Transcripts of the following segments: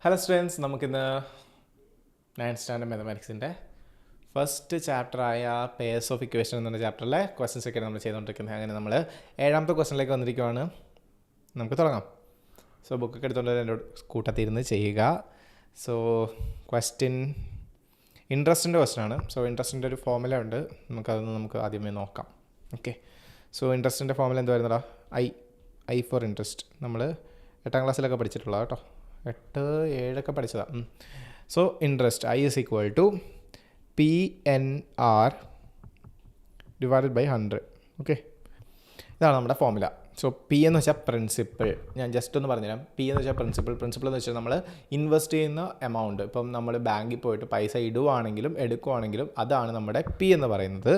Hello students, നമുക്കിന്ന് 9th standard മാത്തമാറ്റിക്സിൻ്റെ first ചാപ്റ്ററായ പേഴ്സ് ഓഫ് ഇക്വേഷൻ എന്ന ചാപ്റ്ററിലെ ക്വസ്റ്റ്യൻസ് ഒക്കെയാണ് നമ്മൾ ചെയ്തുകൊണ്ടിരിക്കുന്നത്. അങ്ങനെ നമ്മൾ 7ാമത്തെ ക്വസ്റ്റ്യനിലേക്ക് വന്നിരിക്കുകയാണ്. നമുക്ക് തുടങ്ങാം. സോ ബുക്കൊക്കെ എടുത്തുകൊണ്ട് എൻ്റെ കൂട്ടത്തിരുന്ന് ചെയ്യുക. സോ ക്വസ്റ്റ്യൻ ഇൻട്രസ്റ്റിൻ്റെ ക്വസ്റ്റ്യനാണ്. സോ ഇൻട്രസ്റ്റിൻ്റെ ഒരു ഫോർമുല ഉണ്ട്, നമുക്ക് ആദ്യമേ നോക്കാം. ഓക്കെ, സോ ഇൻട്രസ്റ്റിൻ്റെ ഫോർമുല എന്തായിരുന്നടാ? I for interest. നമ്മൾ 8ാം ക്ലാസ്സിലൊക്കെ പഠിച്ചിട്ടുള്ള കേട്ടോ, 8, 7 പഠിച്ചതാണ്. So interest I is equal to PNR divided by 100. Okay, ഇതാണ് നമ്മുടെ ഫോർമുല. സോ പി എന്ന് വെച്ചാൽ പ്രിൻസിപ്പിൾ. ഞാൻ ജസ്റ്റ് ഒന്ന് പറഞ്ഞുതരാം. പി എന്ന് വെച്ചാൽ പ്രിൻസിപ്പിൾ എന്ന് വെച്ചാൽ നമ്മൾ ഇൻവെസ്റ്റ് ചെയ്യുന്ന എമൗണ്ട്. ഇപ്പം നമ്മൾ ബാങ്കിൽ പോയിട്ട് പൈസ ഇടുവാണെങ്കിലും എടുക്കുവാണെങ്കിലും അതാണ് നമ്മുടെ പി എന്ന് പറയുന്നത്.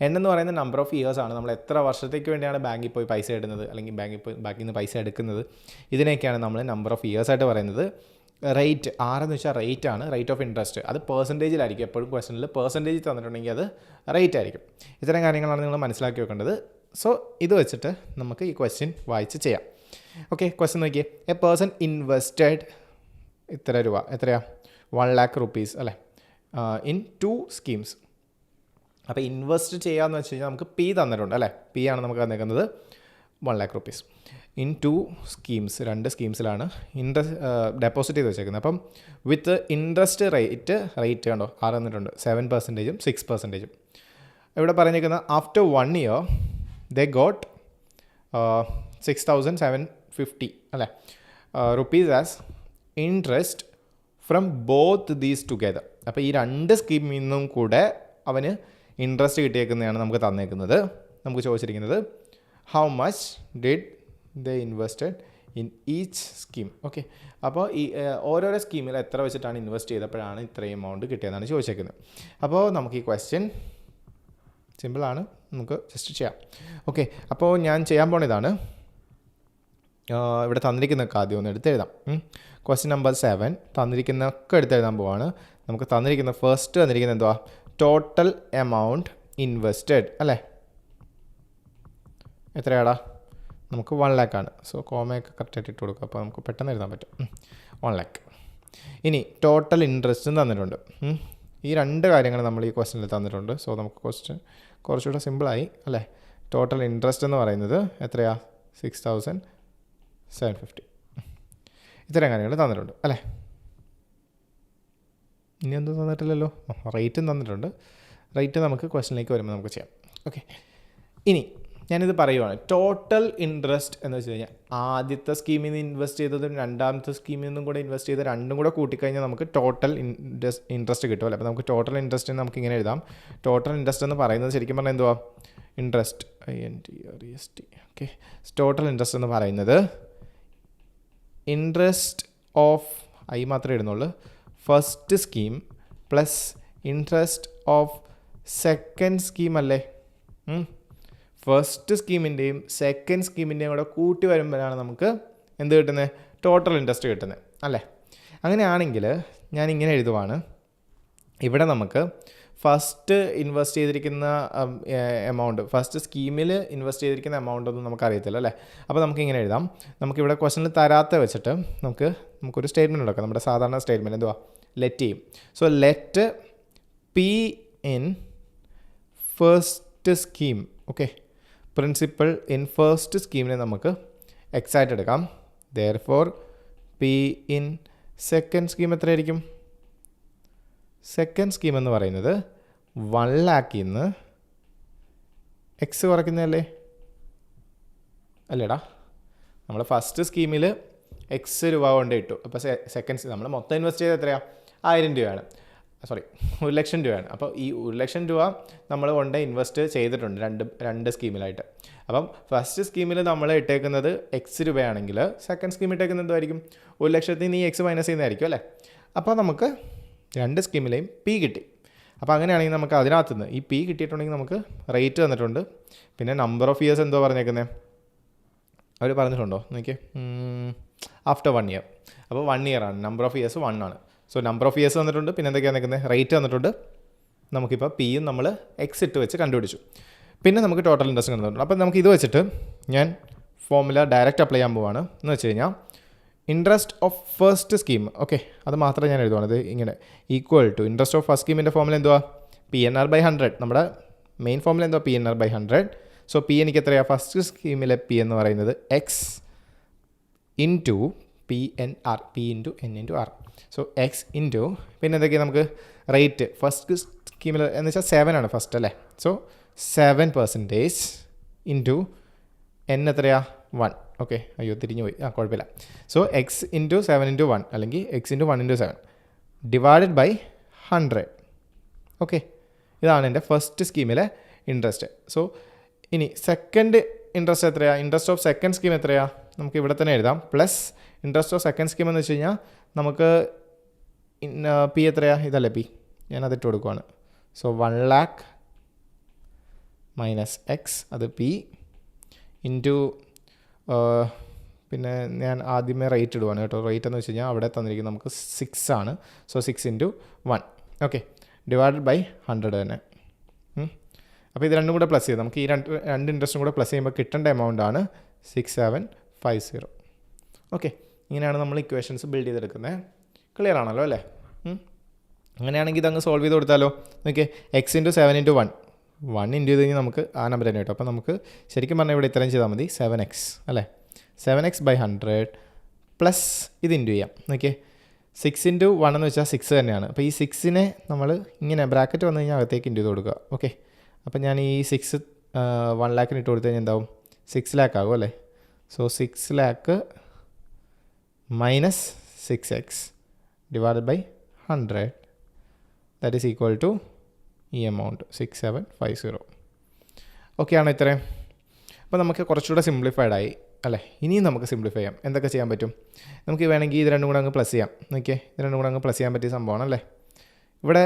എന്ന് പറയുന്ന നമ്പർ ഓഫ് ഇയേഴ്സ് ആണ്. നമ്മൾ എത്ര വർഷത്തേക്ക് വേണ്ടിയാണ് ബാങ്കിൽ പോയി പൈസ ഇടുന്നത് അല്ലെങ്കിൽ ബാങ്കിൽ നിന്ന് പൈസ എടുക്കുന്നത്, ഇതിനൊക്കെയാണ് നമ്മൾ നമ്പർ ഓഫ് ഇയേഴ്സ് ആയിട്ട് പറയുന്നത്. റേറ്റ് എന്ന് വെച്ചാൽ റേറ്റ് ആണ്, റേറ്റ് ഓഫ് ഇൻട്രസ്റ്റ്. അത് പെർസെൻറ്റേജിലായിരിക്കും. എപ്പോഴും ക്വസ്റ്റനിൽ പെർസെൻറ്റേജ് തന്നിട്ടുണ്ടെങ്കിൽ അത് റേറ്റ് ആയിരിക്കും. ഇത്തരം കാര്യങ്ങളാണ് നിങ്ങൾ മനസ്സിലാക്കി വെക്കേണ്ടത്. സോ ഇത് വെച്ചിട്ട് നമുക്ക് ഈ ക്വസ്റ്റ്യൻ വായിച്ച് ചെയ്യാം. ഓക്കെ, ക്വസ്റ്റ്യൻ നോക്കിയേ. എ പേഴ്സൺ ഇൻവെസ്റ്റഡ് ഇത്ര രൂപ, എത്രയാ? 1 lakh rupees അല്ലേ, ഇൻ 2 schemes. അപ്പോൾ ഇൻവെസ്റ്റ് ചെയ്യാമെന്ന് വെച്ച് കഴിഞ്ഞാൽ നമുക്ക് പി തന്നിട്ടുണ്ട് അല്ലേ. പി ആണ് നമുക്ക് തന്നിരിക്കുന്നത് 1 lakh rupees ഇൻ 2 schemes. 2 സ്കീംസിലാണ് ഡെപ്പോസിറ്റ് ചെയ്ത് വെച്ചേക്കുന്നത്. അപ്പം വിത്ത് ഇൻട്രസ്റ്റ് റേറ്റ് കണ്ടോ, 6 തന്നിട്ടുണ്ട്. 7%, 6%. ഇവിടെ പറഞ്ഞിരിക്കുന്നത് ആഫ്റ്റർ 1 year they got 6,750 അല്ലേ rupees as interest from both these together. അപ്പോൾ ഈ 2 സ്കീമിൽ നിന്നും കൂടെ അവന് ഇൻട്രസ്റ്റ് കിട്ടിയേക്കുന്നതാണ് നമുക്ക് തന്നേക്കുന്നത്. നമുക്ക് ചോദിച്ചിരിക്കുന്നത് how much did the invested in each scheme. Okay, അപ്പോൾ ഈ ഓരോരോ സ്കീമിൽ എത്ര വെച്ചിട്ടാണ് ഇൻവെസ്റ്റ് ചെയ്തപ്പോഴാണ് ഇത്രയും എമൗണ്ട് കിട്ടിയതെന്നാണ് ചോദിച്ചേക്കുന്നത്. അപ്പോൾ നമുക്ക് ഈ ക്വസ്റ്റ്യൻ സിമ്പിളാണ്, നമുക്ക് ജസ്റ്റ് ചെയ്യാം. ഓക്കെ, അപ്പോൾ ഞാൻ ചെയ്യാൻ പോണതാണ്, ഇവിടെ തന്നിരിക്കുന്നൊക്കെ ആദ്യം ഒന്ന് എടുത്തെഴുതാം. ക്വസ്റ്റ്യൻ നമ്പർ 7 തന്നിരിക്കുന്നൊക്കെ എടുത്തെഴുതാൻ പോവാണ്. നമുക്ക് ഫസ്റ്റ് തന്നിരിക്കുന്നത് എന്തുവാ? ടോട്ടൽ എമൗണ്ട് ഇൻവെസ്റ്റഡ് അല്ലേ. എത്രയാടാ? നമുക്ക് 1 lakh ആണ്. സോ കോമയൊക്കെ കറക്റ്റായിട്ട് ഇട്ട് കൊടുക്കുക, അപ്പോൾ നമുക്ക് പെട്ടെന്ന് എഴുതാൻ പറ്റും. 1 lakh. ഇനി ടോട്ടൽ ഇൻട്രസ്റ്റും തന്നിട്ടുണ്ട്. ഈ 2 കാര്യങ്ങൾ നമ്മൾ ഈ ക്വസ്റ്റ്യനിൽ തന്നിട്ടുണ്ട്. സോ നമുക്ക് ക്വസ്റ്റ്യൻ കുറച്ചുകൂടെ സിമ്പിളായി അല്ലേ. ടോട്ടൽ ഇൻട്രസ്റ്റ് എന്ന് പറയുന്നത് എത്രയാ? 6,750. ഇത്തരം കാര്യങ്ങൾ തന്നിട്ടുണ്ട് അല്ലേ. ഇനി ഒന്നും തന്നിട്ടില്ലല്ലോ. റേറ്റും തന്നിട്ടുണ്ട്. റേറ്റ് നമുക്ക് ക്വസ്റ്റ്യനിലേക്ക് വരുമ്പോൾ നമുക്ക് ചെയ്യാം. ഓക്കെ, ഇനി ഞാനിത് പറയുവാണ്. ടോട്ടൽ ഇൻട്രസ്റ്റ് എന്ന് വെച്ച് കഴിഞ്ഞാൽ ആദ്യത്തെ സ്കീമിൽ നിന്ന് ഇൻവെസ്റ്റ് ചെയ്തതും 2ാമത്തെ സ്കീമിൽ നിന്നും കൂടെ ഇൻവെസ്റ്റ് ചെയ്ത് 2ഉം കൂടെ കൂട്ടിക്കഴിഞ്ഞാൽ നമുക്ക് ടോട്ടൽ ഇൻട്രസ്റ്റ് കിട്ടും അല്ലേ. അപ്പോൾ നമുക്ക് ടോട്ടൽ ഇൻട്രസ്റ്റ് നമുക്ക് ഇങ്ങനെ എഴുതാം. ടോട്ടൽ ഇൻട്രസ്റ്റ് എന്ന് പറയുന്നത് ശരിക്കും പറഞ്ഞാൽ എന്തുവാ? Interest INTREST. Okay, total interest എന്ന് പറയുന്നത് ഇൻട്രസ്റ്റ് ഓഫ് മാത്രമേ ഇടുന്നുള്ളൂ, first scheme plus interest of second scheme അല്ലേ. ഫസ്റ്റ് സ്കീമിൻ്റെയും സെക്കൻഡ് സ്കീമിൻ്റെയും കൂടെ കൂട്ടി വരുമ്പോഴാണ് നമുക്ക് എന്ത് കിട്ടുന്നത്? ടോട്ടൽ ഇൻട്രസ്റ്റ് കിട്ടുന്നത് അല്ലേ. അങ്ങനെയാണെങ്കിൽ ഞാൻ ഇങ്ങനെ എഴുതുവാണ്. ഇവിടെ നമുക്ക് ഫസ്റ്റ് ഇൻവെസ്റ്റ് ചെയ്തിരിക്കുന്ന എമൗണ്ട്, ഫസ്റ്റ് സ്കീമിൽ ഇൻവെസ്റ്റ് ചെയ്തിരിക്കുന്ന എമൗണ്ട് ഒന്നും നമുക്കറിയത്തില്ല അല്ലേ. അപ്പോൾ നമുക്കിങ്ങനെ എഴുതാം. നമുക്കിവിടെ ക്വസ്റ്റനിൽ തരാത്ത വെച്ചിട്ട് നമുക്കൊരു സ്റ്റേറ്റ്മെൻറ്റ് എടുക്കാം. നമ്മുടെ സാധാരണ സ്റ്റേറ്റ്മെൻറ്റ് എന്തുവാ? ലെറ്റ് ചെയ്യും. So let P in first scheme. Okay, principal in first സ്കീമിനെ നമുക്ക് എക്സ് ആയിട്ട് എടുക്കാം. Therefore P in second scheme എത്രയായിരിക്കും? സെക്കൻഡ് സ്കീം എന്ന് പറയുന്നത് 1 lakh നിന്ന് എക്സ് കുറയ്ക്കുന്നതല്ലേ അല്ലേടാ. നമ്മൾ ഫസ്റ്റ് സ്കീമിൽ എക്സ് രൂപ കൊണ്ട് ഇട്ടു. അപ്പോൾ സെക്കൻഡ് നമ്മൾ മൊത്തം ഇൻവെസ്റ്റ് ചെയ്ത് എത്രയാണ്? 1000 രൂപയാണ്. 1 ലക്ഷം രൂപയാണ്. അപ്പോൾ ഈ 1 ലക്ഷം രൂപ നമ്മൾ കൊണ്ട് ഇൻവെസ്റ്റ് ചെയ്തിട്ടുണ്ട് രണ്ട് സ്കീമിലായിട്ട്. അപ്പം ഫസ്റ്റ് സ്കീമിൽ നമ്മൾ ഇട്ടേക്കുന്നത് എക്സ് രൂപയാണെങ്കിൽ സെക്കൻഡ് സ്കീം ഇട്ടേക്കുന്നത് എന്തായിരിക്കും? 1 ലക്ഷത്തിൽ നിന്ന് ഈ എക്സ് മൈനസ് ചെയ്യുന്നതായിരിക്കും അല്ലേ. അപ്പോൾ നമുക്ക് 2 സ്കീമിലെയും പി കിട്ടി. അപ്പോൾ അങ്ങനെയാണെങ്കിൽ നമുക്ക് അതിനകത്തുനിന്ന് ഈ പി കിട്ടിയിട്ടുണ്ടെങ്കിൽ നമുക്ക് റേറ്റ് തന്നിട്ടുണ്ട്. പിന്നെ നമ്പർ ഓഫ് ഇയേഴ്സ് എന്തോ പറഞ്ഞേക്കുന്നത് അവർ പറഞ്ഞിട്ടുണ്ടോ നോക്കിയേ? After 1 year. അപ്പോൾ 1 year ആണ്. നമ്പർ ഓഫ് ഇയേഴ്സ് 1 ആണ്. സോ നമ്പർ ഓഫ് ഇയേഴ്സ് തന്നിട്ടുണ്ട്. പിന്നെ എന്തൊക്കെയാണ് നിൽക്കുന്നത്? റേറ്റ് തന്നിട്ടുണ്ട്. നമുക്കിപ്പോൾ പിയും നമ്മൾ എക്സ് ഇട്ട് വെച്ച് കണ്ടുപിടിച്ചു. പിന്നെ നമുക്ക് ടോട്ടൽ ഇൻട്രസ്റ്റ് തന്നിട്ടുണ്ട്. അപ്പോൾ നമുക്ക് ഇത് വെച്ചിട്ട് ഞാൻ ഫോർമുല ഡയറക്റ്റ് അപ്ലൈ ചെയ്യാൻ പോവാണ്. എന്ന് വെച്ച് കഴിഞ്ഞാൽ interest of first scheme. Okay, അത് മാത്രമേ ഞാൻ എഴുതുവാണ്. ഇത് ഇങ്ങനെ equal to interest of first സ്കീമിൻ്റെ ഫോമിൽ എന്തുവാ? PNR/100. നമ്മുടെ മെയിൻ ഫോമിൽ എന്തുവാ? PNR/100. സോ പി എനിക്ക് എത്രയാണ്? ഫസ്റ്റ് സ്കീമിലെ പി എന്ന് പറയുന്നത് X into PNR, P into N into R. So X into പിന്നെ എന്തൊക്കെയാണ് നമുക്ക് റേറ്റ് ഫസ്റ്റ് സ്കീമിൽ എന്ന് വെച്ചാൽ 7 ആണ് ഫസ്റ്റ് അല്ലേ. സോ 7% ഇൻറ്റു N എത്രയാ? 1. ഓക്കെ, അയ്യോ തിരിഞ്ഞു പോയി, കുഴപ്പമില്ല. സോ എക്സ് ഇൻറ്റു 7 ഇൻറ്റു 1 അല്ലെങ്കിൽ x into 1 into 7 divided by 100. Okay, ഇതാണ് എൻ്റെ ഫസ്റ്റ് സ്കീമിലെ ഇൻട്രസ്റ്റ്. സോ ഇനി സെക്കൻഡ് ഇൻട്രസ്റ്റ് എത്രയാണ്? ഇൻട്രസ്റ്റ് ഓഫ് സെക്കൻഡ് സ്കീം എത്രയാണ്? നമുക്ക് ഇവിടെ തന്നെ എഴുതാം. Plus interest of second scheme എന്ന് വെച്ച് കഴിഞ്ഞാൽ നമുക്ക് പി എത്രയാണ്? ഇതല്ലേ പി, ഞാനതിട്ട് കൊടുക്കുവാണ്. സോ 1 lakh മൈനസ് എക്സ്, അത് പി ഇൻറ്റു പിന്നെ ഞാൻ ആദ്യമേ റേറ്റ് ഇടുവാണ് കേട്ടോ. റേറ്റ് എന്ന് വെച്ച് കഴിഞ്ഞാൽ അവിടെ തന്നിരിക്കുന്നത് നമുക്ക് 6 ആണ്. So 6 into 1. Okay, divided by 100 തന്നെ. അപ്പോൾ ഇത് രണ്ടും കൂടെ പ്ലസ് ചെയ്ത് നമുക്ക് ഈ രണ്ട് ഇൻട്രസ്റ്റും കൂടെ പ്ലസ് ചെയ്യുമ്പോൾ കിട്ടേണ്ട എമൗണ്ട് ആണ് 6750. ഓക്കെ, ഇങ്ങനെയാണ് നമ്മൾ ഇക്വേഷൻസ് ബിൽഡ് ചെയ്തെടുക്കുന്നത്. ക്ലിയർ ആണല്ലോ അല്ലേ? അങ്ങനെയാണെങ്കിൽ ഇതങ്ങ് സോൾവ് ചെയ്ത് കൊടുത്താലോ. Okay, X into 7 into 1 into ചെയ്ത് കഴിഞ്ഞാൽ നമുക്ക് ആ നമ്പർ തന്നെ കിട്ടും. അപ്പോൾ നമുക്ക് ശരിക്കും പറഞ്ഞാൽ ഇവിടെ ഇത്രയും ചെയ്താൽ മതി. 7x അല്ലേ, 7x/100 പ്ലസ് ഇത് ഇൻറ്റു ചെയ്യാം. ഓക്കെ, 6 ഇൻറ്റു 1 എന്ന് വെച്ചാൽ 6 തന്നെയാണ്. അപ്പോൾ ഈ 6നെ നമ്മൾ ഇങ്ങനെ ബ്രാക്കറ്റ് വന്നു കഴിഞ്ഞാൽ അകത്തേക്ക് ഇൻറ്റു ചെയ്ത് കൊടുക്കുക. ഓക്കെ, അപ്പോൾ ഞാൻ ഈ 6 1 ലാക്കിന് ഇട്ട് കൊടുത്തു കഴിഞ്ഞാൽ എന്താവും? 6 lakh ആകും അല്ലേ. സോ 6 lakh മൈനസ് 6x ഡിവൈഡഡ് by 100 that is equal to ഈ എമൗണ്ട് 6750. ഓക്കെ ആണോ ഇത്രയും? അപ്പോൾ നമുക്ക് കുറച്ചുകൂടെ സിംപ്ലിഫൈഡ് ആയി അല്ലേ. ഇനിയും നമുക്ക് സിംപ്ലിഫൈ ചെയ്യാം. എന്തൊക്കെ ചെയ്യാൻ പറ്റും? നമുക്ക് വേണമെങ്കിൽ ഇത് രണ്ടും കൂടെ അങ്ങ് പ്ലസ് ചെയ്യാം. ഓക്കെ, ഇത് രണ്ടും കൂടെ അങ്ങ് പ്ലസ് ചെയ്യാൻ പറ്റിയ സംഭവമാണ് അല്ലേ. ഇവിടെ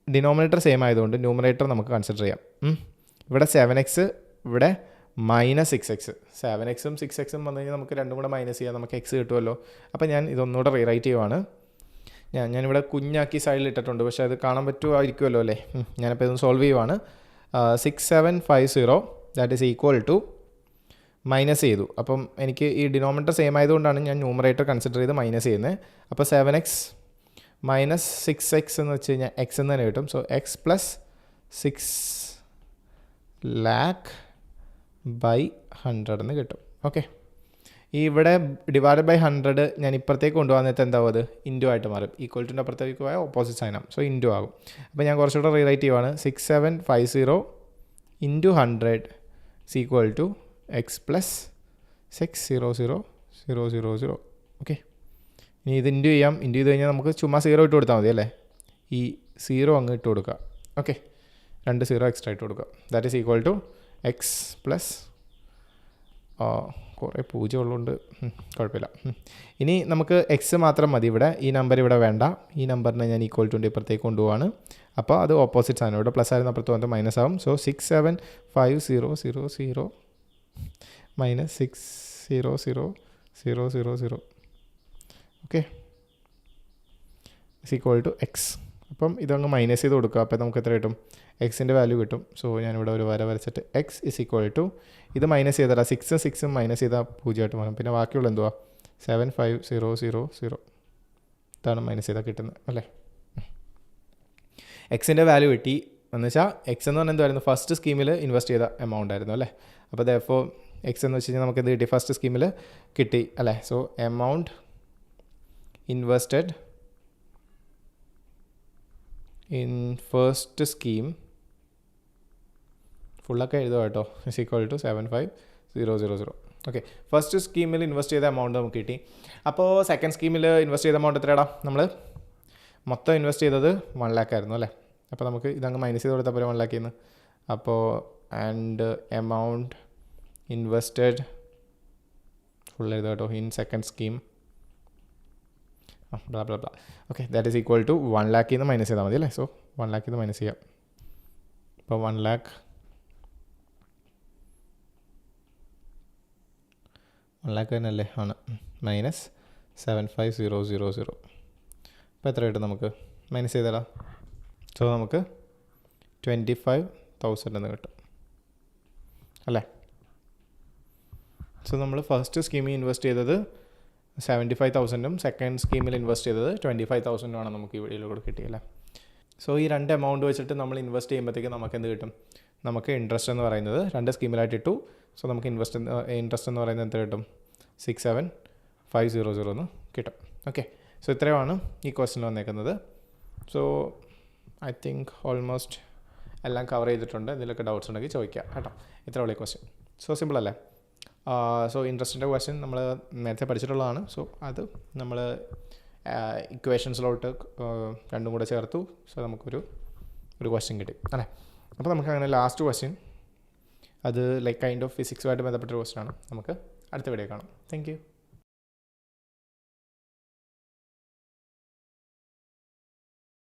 ഡിനോമിനേറ്റർ സെയിം ആയതുകൊണ്ട് ന്യൂമറേറ്റർ നമുക്ക് കൺസിഡർ ചെയ്യാം. ഇവിടെ 7x, ഇവിടെ മൈനസ് 6x. 7xും 6xും വന്നു കഴിഞ്ഞാൽ നമുക്ക് രണ്ടും കൂടെ മൈനസ് ചെയ്യാം, നമുക്ക് എക്സ് കിട്ടുമല്ലോ. അപ്പോൾ ഞാൻ ഇതൊന്നുകൂടെ റീറൈറ്റ് ചെയ്യുവാണ്. ഞാനിവിടെ കുഞ്ഞാക്കി സൈഡിൽ ഇട്ടിട്ടുണ്ട്, പക്ഷേ അത് കാണാൻ പറ്റുമായിരിക്കുമല്ലോ അല്ലേ. ഞാനിപ്പോൾ ഇതൊന്ന് സോൾവ് ചെയ്യുവാണ്. 6750 that is equal to minus ചെയ്തു. അപ്പം എനിക്ക് ഈ ഡിനോമിനേറ്റർ സെയിം ആയതുകൊണ്ടാണ് ഞാൻ ന്യൂമറേറ്റർ കൺസിഡർ ചെയ്ത് മൈനസ് ചെയ്യുന്നത്. അപ്പോൾ 7x മൈനസ് 6x എന്ന് വെച്ച് കഴിഞ്ഞാൽ എക്സ് എന്ന് തന്നെ കിട്ടും. സോ എക്സ് പ്ലസ് 6 lakh/100 എന്ന് കിട്ടും. ഓക്കെ, ഈ ഇവിടെ ഡിവൈഡ് ബൈ 100 ഞാൻ ഇപ്പുറത്തേക്ക് കൊണ്ടുപോകുന്നത് എന്താവും? അത് ഇൻറ്റു ആയിട്ട് മാറും. ഈക്വൽ ടുൻ്റെ അപ്പുറത്തേക്ക് പോയാൽ ഓപ്പോസിറ്റ് സൈനാകും. സോ ഇൻറ്റു ആകും. അപ്പോൾ ഞാൻ കുറച്ചുകൂടെ റീറൈറ്റ് ചെയ്യുവാണ്. 6750 into 100 is equal to x plus 600000. Okay, ഇനി ഇത് ഇൻറ്റു ചെയ്യാം. ഇൻറ്റു ചെയ്ത് കഴിഞ്ഞാൽ നമുക്ക് ചുമ്മാ 0 ഇട്ട് കൊടുത്താൽ മതി അല്ലേ. ഈ 0 അങ്ങ് ഇട്ട് കൊടുക്കുക. ഓക്കെ, 2 0 എക്സ്ട്രാ ഇട്ട് കൊടുക്കുക. That is equal to x plus കുറേ പൂജ്യം ഉള്ളതുകൊണ്ട് കുഴപ്പമില്ല. ഇനി നമുക്ക് എക്സ് മാത്രം മതി ഇവിടെ. ഈ നമ്പർ ഇവിടെ വേണ്ട. ഈ നമ്പറിനെ ഞാൻ ഈക്വൽ ടു ഇപ്പുറത്തേക്ക് കൊണ്ടുപോവാണ്. അപ്പോൾ അത് ഓപ്പോസിറ്റ് ആണ്. ഇവിടെ പ്ലസ് ആയിരുന്നു, അപ്പുറത്ത് വന്നിട്ട് മൈനസ് ആവും. So 675000 minus 600000. Okay, is equal to x. അപ്പം ഇതങ്ങ് മൈനസ് ചെയ്ത് കൊടുക്കുക. അപ്പോൾ നമുക്ക് എത്ര കിട്ടും? എക്സിൻ്റെ വാല്യൂ കിട്ടും. സോ ഞാനിവിടെ ഒരു വര വരച്ചിട്ട് എക്സ് ഇസ് ഈക്വൽ ടു ഇത് മൈനസ് ചെയ്താൽ 6 മൈനസ് ചെയ്താൽ 0 ആയിട്ട് മാറും. പിന്നെ ബാക്കിയുള്ള എന്തുവാ? 75000. ഇതാണ് മൈനസ് ചെയ്താൽ കിട്ടുന്നത് അല്ലേ. എക്സിൻ്റെ വാല്യൂ കിട്ടി എന്ന് വെച്ചാൽ എക്സ് എന്ന് പറഞ്ഞാൽ എന്തായിരുന്നു? ഫസ്റ്റ് സ്കീമിൽ ഇൻവെസ്റ്റ് ചെയ്ത എമൗണ്ട് ആയിരുന്നു അല്ലേ. അപ്പോൾ ദെർഫോർ എക്സ് എന്ന് വെച്ച് കഴിഞ്ഞാൽ നമുക്ക് എന്ത് കിട്ടി? ഫസ്റ്റ് സ്കീമിൽ കിട്ടി അല്ലേ. So amount invested in first scheme ഫുള്ളൊക്കെ എഴുതുക കേട്ടോ. Is equal to 75000. Okay, first സ്കീമിൽ ഇൻവെസ്റ്റ് ചെയ്ത എമൗണ്ട് നമുക്ക് കിട്ടി. അപ്പോൾ സെക്കൻഡ് സ്കീമിൽ ഇൻവെസ്റ്റ് ചെയ്ത എമൗണ്ട് എത്രയാടാ? നമ്മൾ മൊത്തം ഇൻവെസ്റ്റ് ചെയ്തത് 1 lakh ആയിരുന്നു അല്ലേ. അപ്പോൾ നമുക്ക് ഇതങ്ങ് മൈനസ് ചെയ്ത് കൊടുത്താൽ പോലെ 1 lakh നിന്ന്. അപ്പോൾ ആൻഡ് എമൗണ്ട് ഇൻവെസ്റ്റഡ് ഫുൾ എഴുതുക കേട്ടോ. In second scheme bla bla bla. Okay, that is equal to 1 lakh നിന്ന് മൈനസ് ചെയ്താൽ മതി അല്ലേ. സോ 1 lakh നിന്ന് മൈനസ് ചെയ്യാം. അപ്പോൾ 1 lakh തന്നെയല്ലേ ആണ്. മൈനസ് 75000. അപ്പോൾ എത്ര കിട്ടും നമുക്ക്? മൈനസ് ചെയ്താലോ. സോ നമുക്ക് 25,000 എന്ന് കിട്ടും അല്ലേ. സോ നമ്മൾ ഫസ്റ്റ് സ്കീമിൽ ഇൻവെസ്റ്റ് ചെയ്തത് 75,000 സെക്കൻഡ് സ്കീമിൽ ഇൻവെസ്റ്റ് ചെയ്തത് 25,000 നമുക്ക് ഈ വീഡിയോയിലൂടെ കിട്ടിയല്ലേ. സോ ഈ രണ്ട് എമൗണ്ട് വെച്ചിട്ട് നമ്മൾ ഇൻവെസ്റ്റ് ചെയ്യുമ്പോഴത്തേക്ക് നമുക്ക് എന്ത് കിട്ടും? നമുക്ക് ഇൻട്രസ്റ്റ് എന്ന് പറയുന്നത് 2 സ്കീമിലായിട്ട് ഇട്ടു. സോ നമുക്ക് ഇൻട്രസ്റ്റ് എന്ന് പറയുന്നത് എന്ത് കിട്ടും? 67500 എന്ന് കിട്ടും. ഓക്കെ, സോ ഇത്രയുമാണ് ഈ ക്വസ്റ്റ്യൻ വന്നേക്കുന്നത്. സോ ഐ തിങ്ക് ഓൾമോസ്റ്റ് എല്ലാം കവർ ചെയ്തിട്ടുണ്ട്. ഇതിലൊക്കെ ഡൗട്ട്സ് ഉണ്ടെങ്കിൽ ചോദിക്കുക കേട്ടോ. ഇത്ര ഉള്ള ക്വസ്റ്റ്യൻ. സോ സിമ്പിൾ അല്ലേ? സോ ഇൻട്രസ്റ്റിൻ്റെ ക്വസ്റ്റ്യൻ നമ്മൾ നേരത്തെ പഠിച്ചിട്ടുള്ളതാണ്. സോ അത് നമ്മൾ ഇക്വേഷൻസിലോട്ട് രണ്ടും കൂടെ ചേർത്തു. സോ നമുക്കൊരു ക്വസ്റ്റ്യൻ കിട്ടി അല്ലേ. അപ്പോൾ നമുക്ക് അങ്ങനെ ലാസ്റ്റ് ക്വസ്റ്റ്യൻ, അത് ലൈക്ക് കൈൻഡ് ഓഫ് ഫിസിക്സുമായിട്ട് ബന്ധപ്പെട്ടൊരു ക്വസ്റ്റ്യൻ ആണ്. നമുക്ക് അടുത്ത വീഡിയോ കാണാം. Thank you.